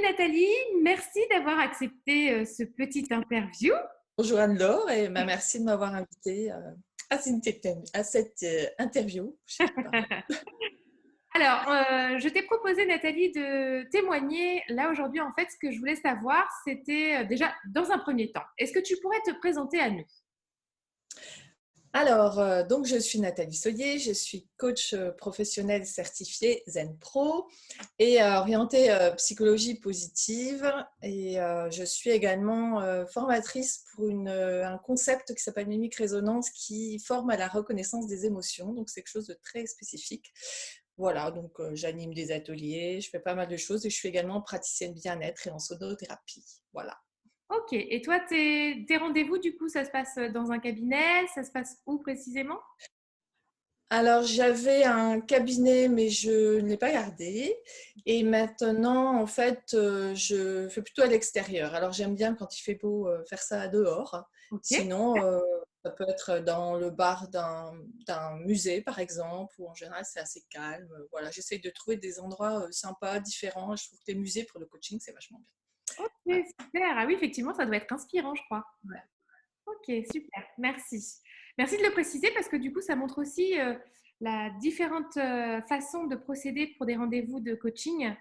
Nathalie, merci d'avoir accepté ce petit interview. Bonjour Anne-Laure et merci de m'avoir invitée à cette interview. Je sais pas. Alors, je t'ai proposé, Nathalie, de témoigner. Là, aujourd'hui, en fait, ce que je voulais savoir, c'était déjà, dans un premier temps, est-ce que tu pourrais te présenter à nous? Alors, donc je suis Nathalie Soyer, je suis coach professionnel certifié Zen Pro et orientée psychologie positive et je suis également formatrice pour un concept qui s'appelle Mimic Résonance qui forme à la reconnaissance des émotions, donc c'est quelque chose de très spécifique. Voilà, donc j'anime des ateliers, je fais pas mal de choses et je suis également praticienne bien-être et en sonothérapie. Voilà. Ok. Et toi, tes rendez-vous, du coup, ça se passe dans un cabinet? Ça se passe où précisément? Alors, j'avais un cabinet, mais je ne l'ai pas gardé. Et maintenant, en fait, je fais plutôt à l'extérieur. Alors, j'aime bien quand il fait beau faire ça dehors. Ok. Sinon, ça peut être dans le bar d'un musée, par exemple, où en général, c'est assez calme. Voilà, j'essaye de trouver des endroits sympas, différents. Je trouve que les musées pour le coaching, c'est vachement bien. Ok, Ouais. super. Ah oui, effectivement, ça doit être inspirant, je crois. Ouais. Ok, super. Merci. Merci de le préciser parce que du coup, ça montre aussi la différente façon de procéder pour des rendez-vous de coaching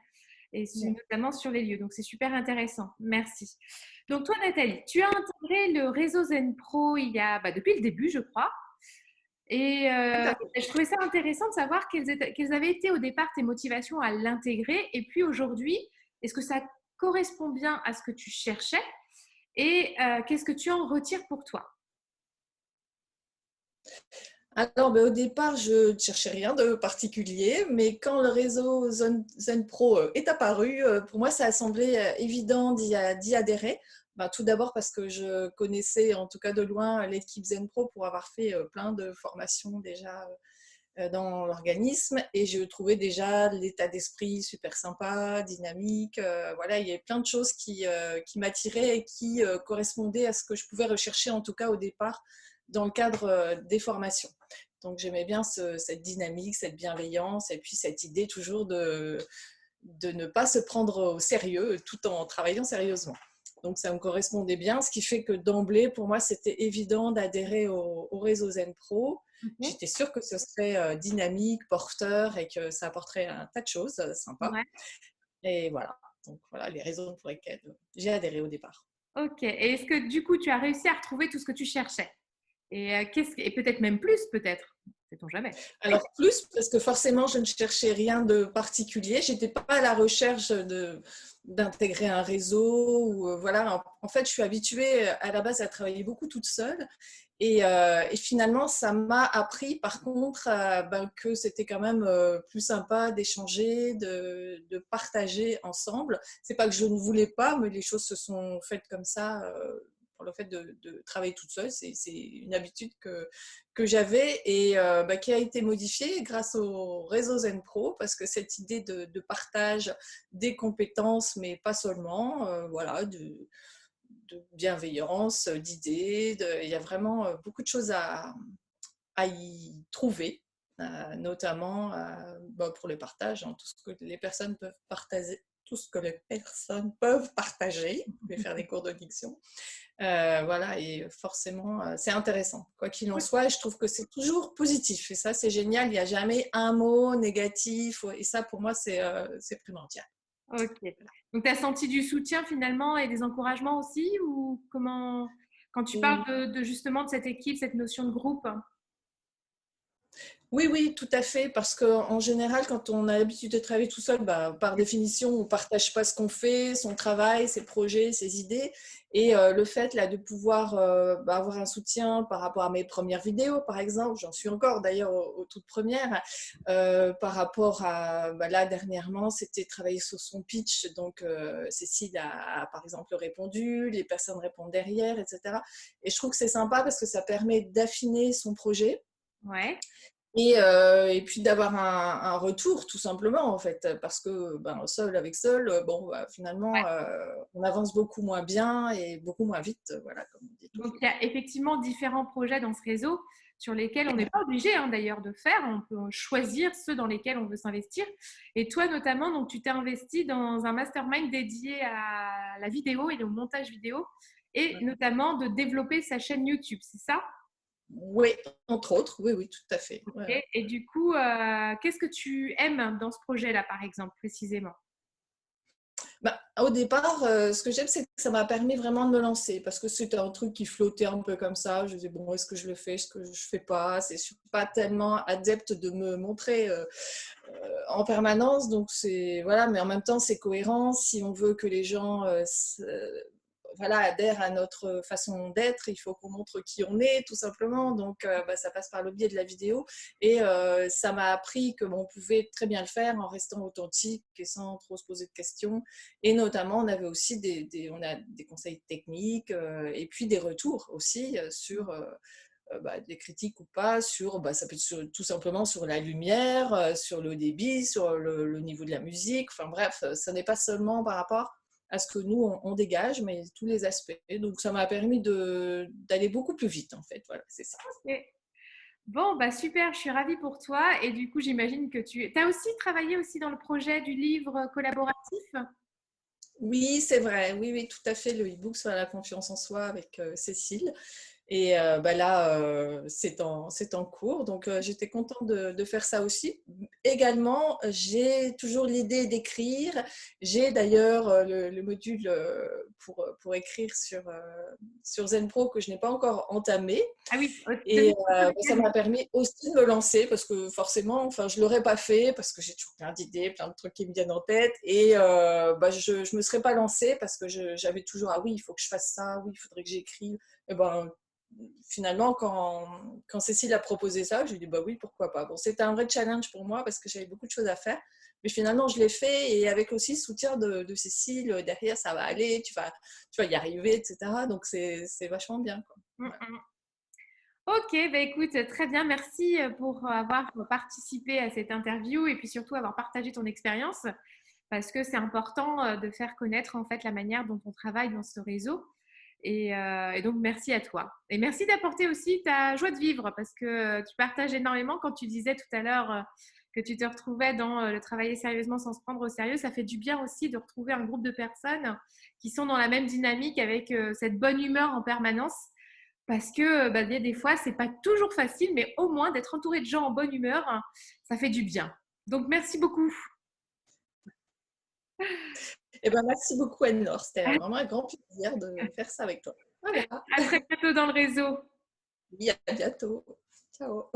et notamment sur les lieux. Donc, c'est super intéressant. Merci. Donc, toi, Nathalie, tu as intégré le réseau Zen Pro il y a, depuis le début, je crois. Et Tout à fait. je trouvais ça intéressant de savoir quelles avaient été au départ tes motivations à l'intégrer. Et puis aujourd'hui, est-ce que ça correspond bien à ce que tu cherchais? Et qu'est-ce que tu en retires pour toi? Alors, ben, au départ, je ne cherchais rien de particulier, mais quand le réseau Zen Pro est apparu, pour moi, ça a semblé évident d'y adhérer. Ben, tout d'abord parce que je connaissais, en tout cas de loin, l'équipe Zen Pro pour avoir fait plein de formations déjà dans l'organisme et je trouvais déjà l'état d'esprit super sympa, dynamique. Voilà, il y avait plein de choses qui m'attiraient et qui correspondaient à ce que je pouvais rechercher, en tout cas au départ, dans le cadre des formations. Donc j'aimais bien cette dynamique, cette bienveillance et puis cette idée toujours de ne pas se prendre au sérieux tout en travaillant sérieusement. Donc ça me correspondait bien, ce qui fait que d'emblée, pour moi, c'était évident d'adhérer au réseau Zen Pro. Mhm. J'étais sûre que ce serait dynamique, porteur et que ça apporterait un tas de choses sympas. Ouais. Et voilà, donc voilà les raisons pour lesquelles j'ai adhéré au départ. Ok. Et est-ce que du coup, tu as réussi à retrouver tout ce que tu cherchais? Et, et peut-être même plus, peut-être. Sait-on jamais. Alors plus, parce que forcément, je ne cherchais rien de particulier. J'étais pas à la recherche d'intégrer un réseau. Ou, voilà. En fait, je suis habituée à la base à travailler beaucoup toute seule. Et finalement, ça m'a appris, par contre, que c'était quand même plus sympa d'échanger, de partager ensemble. C'est pas que je ne voulais pas, mais les choses se sont faites comme ça. Pour le fait de travailler toute seule, c'est une habitude que j'avais et qui a été modifiée grâce au réseau Zen Pro parce que cette idée de partage des compétences, mais pas seulement, voilà, de bienveillance, d'idées, il y a vraiment beaucoup de choses à y trouver, notamment pour le partage, hein, tout ce que les personnes peuvent partager. Tout ce que les personnes peuvent partager. Je vais faire des cours de diction. Voilà, et forcément, c'est intéressant, quoi qu'il en soit. Et je trouve que c'est toujours positif. Et ça, c'est génial. Il n'y a jamais un mot négatif. Et ça, pour moi, c'est primordial. Ok. Donc, tu as senti du soutien finalement et des encouragements aussi? Ou comment, quand tu parles justement de cette équipe, cette notion de groupe? Oui, oui, tout à fait, parce qu'en général, quand on a l'habitude de travailler tout seul, par définition, on ne partage pas ce qu'on fait, son travail, ses projets, ses idées. Et le fait là, de pouvoir avoir un soutien par rapport à mes premières vidéos, par exemple, j'en suis encore d'ailleurs aux toutes premières, par rapport à, là, dernièrement, c'était travailler sur son pitch. Donc, Cécile par exemple, répondu, les personnes répondent derrière, etc. Et je trouve que c'est sympa parce que ça permet d'affiner son projet. Ouais. Et puis d'avoir un retour tout simplement en fait, parce que seul avec seul, finalement on avance beaucoup moins bien et beaucoup moins vite, voilà, comme on dit Donc, toujours. il y a effectivement différents projets dans ce réseau sur lesquels on n'est pas obligé d'ailleurs de faire. On peut choisir ceux dans lesquels on veut s'investir. Et toi, notamment, donc, tu t'es investi dans un mastermind dédié à la vidéo et au montage vidéo et notamment de développer sa chaîne YouTube, c'est ça? Oui, entre autres, oui, oui, tout à fait. Ouais, ouais. Et du coup, qu'est-ce que tu aimes dans ce projet-là, par exemple, précisément? Au départ, ce que j'aime, c'est que ça m'a permis vraiment de me lancer parce que c'était un truc qui flottait un peu comme ça. Je disais, bon, est-ce que je le fais, est-ce que je ne fais pas? Je ne suis pas tellement adepte de me montrer en permanence. Donc, c'est, voilà, mais en même temps, c'est cohérent. Si on veut que les gens voilà, adhèrent à notre façon d'être, il faut qu'on montre qui on est, tout simplement. Donc, ça passe par le biais de la vidéo. Et ça m'a appris que on pouvait très bien le faire en restant authentique et sans trop se poser de questions. Et notamment, on avait aussi on a des conseils techniques et puis des retours aussi sur des critiques ou pas, sur, ça peut être tout simplement sur la lumière, sur le débit, sur le niveau de la musique. Enfin bref, ça n'est pas seulement par rapport à ce que nous, on dégage, mais tous les aspects. Donc, ça m'a permis d'aller beaucoup plus vite, en fait. Voilà, c'est ça. Ok. Bon, bah super, je suis ravie pour toi. Et du coup, j'imagine que tu as aussi travaillé aussi dans le projet du livre collaboratif. Oui, c'est vrai. Oui, oui, tout à fait. Le e-book sur la confiance en soi avec Cécile. Et là, c'est en cours. Donc, j'étais contente de faire ça aussi. Également, j'ai toujours l'idée d'écrire. J'ai d'ailleurs le module pour écrire sur ZenPro que je n'ai pas encore entamé. Ah oui, Et ça m'a permis aussi de me lancer parce que forcément, enfin, je ne l'aurais pas fait parce que j'ai toujours plein d'idées, plein de trucs qui me viennent en tête. Et je ne me serais pas lancée parce que j'avais toujours, ah oui, il faut que je fasse ça, oui, il faudrait que j'écrive. Et finalement, quand Cécile a proposé ça, je lui ai dit, bah oui, pourquoi pas. Bon, c'était un vrai challenge pour moi parce que j'avais beaucoup de choses à faire. Mais finalement, je l'ai fait et avec aussi le soutien de Cécile, derrière, ça va aller, tu vas y arriver, etc. Donc, c'est vachement bien, quoi. Mm, Ouais. mm. Ok, bah écoute, très bien. Merci pour avoir participé à cette interview et puis surtout avoir partagé ton expérience parce que c'est important de faire connaître en fait la manière dont on travaille dans ce réseau. Et donc, merci à toi. Et merci d'apporter aussi ta joie de vivre parce que tu partages énormément quand tu disais tout à l'heure que tu te retrouvais dans le travailler sérieusement sans se prendre au sérieux. Ça fait du bien aussi de retrouver un groupe de personnes qui sont dans la même dynamique avec cette bonne humeur en permanence. Parce que des fois, c'est pas toujours facile, mais au moins d'être entouré de gens en bonne humeur, ça fait du bien. Donc, merci beaucoup. Eh ben, merci beaucoup, Anne-Laure. C'était vraiment un grand plaisir de faire ça avec toi. Voilà. À très bientôt dans le réseau. Oui, à bientôt. Ciao.